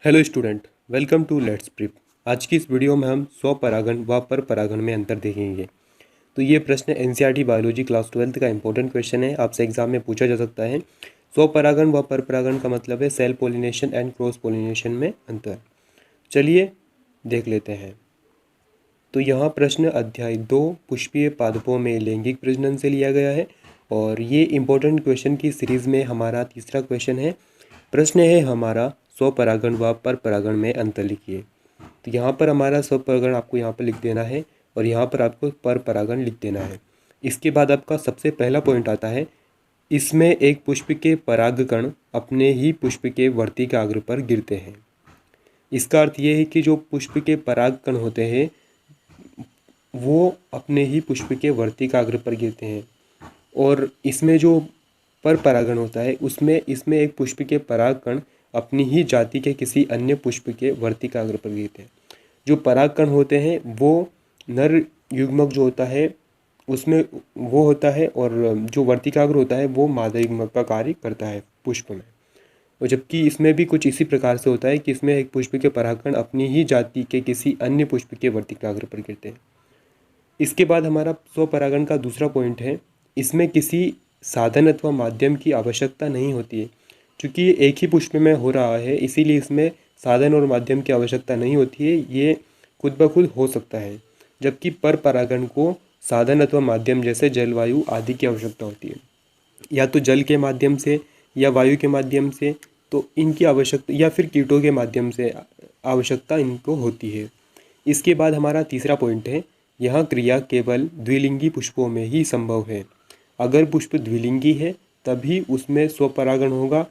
Hello student, welcome to let's prep. आज की इस वीडियो में हम स्वपरागण व परपरागण में अंतर देखेंगे। तो ये प्रश्न एनसीईआरटी बायोलॉजी क्लास 12 का इंपॉर्टेंट क्वेश्चन है, आपसे एग्जाम में पूछा जा सकता है। स्वपरागण व परपरागण का मतलब है self pollination and cross pollination में अंतर। चलिए देख लेते हैं। तो यहाँ प्रश्न अध्याय 2 पुष्पीय पादपों में लैंगिक प्रजनन से लिया गया है और ये इंपॉर्टेंट क्वेश्चन की सीरीज़ में हमारा तीसरा क्वेश्चन है। प्रश्न है हमारा स्वपरागण व परपरागण में अंतर लिखिए। तो यहाँ पर हमारा स्वपरागण आपको यहाँ पर लिख देना है और यहाँ पर आपको परपरागण लिख देना है। इसके बाद आपका सबसे पहला पॉइंट आता है, इसमें एक पुष्प के परागकण अपने ही पुष्प के वर्तिकाग्र पर गिरते हैं। इसका अर्थ ये है कि जो पुष्प के परागकण होते हैं वो अपने ही पुष्प के वर्तिकाग्र पर गिरते हैं और इसमें जो परपरागण होता है उसमें इसमें एक पुष्प के परागकण अपनी ही जाति के किसी अन्य पुष्प के वर्तिकाग्र पर गिरते हैं। जो परागकण होते हैं वो नर युग्मक जो होता है उसमें वो होता है और जो वर्तिकाग्र होता है वो मादा युग्मक का कार्य करता है पुष्प में। और जबकि इसमें भी कुछ इसी प्रकार से होता है कि इसमें एक पुष्प के परागकण अपनी ही जाति के किसी अन्य पुष्प के वर्तिकाग्र पर गिरते हैं। इसके बाद हमारा स्वपरागण का दूसरा पॉइंट है, इसमें किसी साधन अथवा माध्यम की आवश्यकता नहीं होती है। क्योंकि ये एक ही पुष्प में हो रहा है इसीलिए इसमें साधन और माध्यम की आवश्यकता नहीं होती है, ये खुद ब खुद हो सकता है। जबकि परपरागण को साधन अथवा माध्यम जैसे जलवायु आदि की आवश्यकता होती है, या तो जल के माध्यम से या वायु के माध्यम से, तो इनकी आवश्यकता या फिर कीटों के माध्यम से आवश्यकता इनको होती है। इसके बाद हमारा तीसरा पॉइंट है, यह क्रिया केवल द्विलिंगी पुष्पों में ही संभव है। अगर पुष्प द्विलिंगी है तभी उसमें स्वपरागण होगा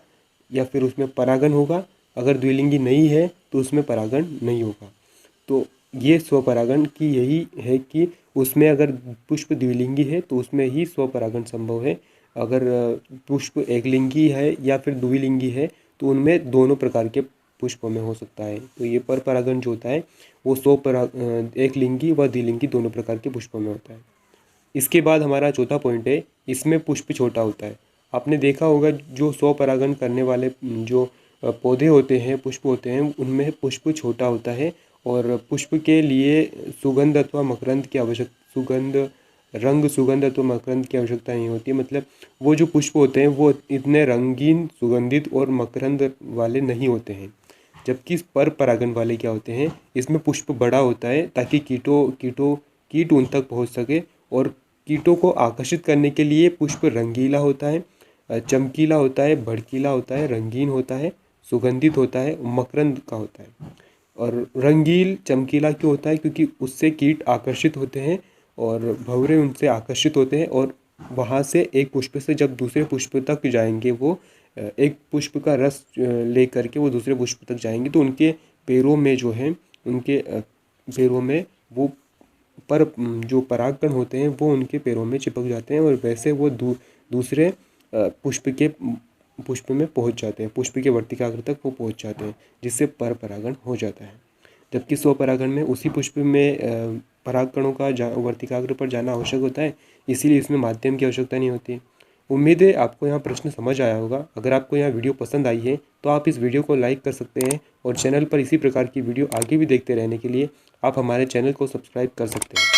या फिर उसमें परागण होगा। अगर द्विलिंगी नहीं है तो उसमें परागण नहीं होगा। तो ये स्वपरागण की यही है कि उसमें अगर पुष्प द्विलिंगी है तो उसमें ही स्वपरागण संभव है। अगर पुष्प एकलिंगी है या फिर द्विलिंगी है तो उनमें दोनों प्रकार के पुष्पों में हो सकता है। तो ये परपरागण जो होता है वो एकलिंगी व द्विलिंगी दोनों प्रकार के पुष्पों में होता है। इसके बाद हमारा चौथा पॉइंट है, इसमें पुष्प छोटा होता है। आपने देखा होगा जो स्वपरागण करने वाले जो पौधे होते हैं, पुष्प होते हैं, उनमें पुष्प छोटा होता है और पुष्प के लिए सुगंध अथवा मकरंद की सुगंध अथवा मकरंद की आवश्यकता नहीं होती है। मतलब वो जो पुष्प होते हैं वो इतने रंगीन, सुगंधित और मकरंद वाले नहीं होते हैं। जबकि परपरागण वाले क्या होते हैं, इसमें पुष्प बड़ा होता है ताकि कीट उन तक पहुँच सके और कीटों को आकर्षित करने के लिए पुष्प रंगीला होता है, चमकीला होता है, भड़कीला होता है, रंगीन होता है, सुगंधित होता है, मकरंद का होता है। और रंगील चमकीला क्यों होता है? क्योंकि उससे कीट आकर्षित होते हैं और भंवरे उनसे आकर्षित होते हैं और वहाँ से एक पुष्प से जब दूसरे पुष्प तक जाएंगे, वो एक पुष्प का रस ले करके वो दूसरे पुष्प तक जाएंगे तो उनके पैरों में जो है, उनके पैरों में वो जो परागकण होते हैं वो उनके पैरों में चिपक जाते हैं और वैसे वो दूसरे पुष्प में पहुंच जाते हैं, पुष्प के वर्तिकाग्र तक वो पहुंच जाते हैं, जिससे परपरागण हो जाता है। जबकि स्वपरागण में उसी पुष्प में परागकणों का वर्तिकाग्र पर जाना आवश्यक होता है, इसीलिए इसमें माध्यम की आवश्यकता नहीं होती। उम्मीद है आपको यहाँ प्रश्न समझ आया होगा। अगर आपको यहाँ वीडियो पसंद आई है तो आप इस वीडियो को लाइक कर सकते हैं और चैनल पर इसी प्रकार की वीडियो आगे भी देखते रहने के लिए आप हमारे चैनल को सब्सक्राइब कर सकते हैं।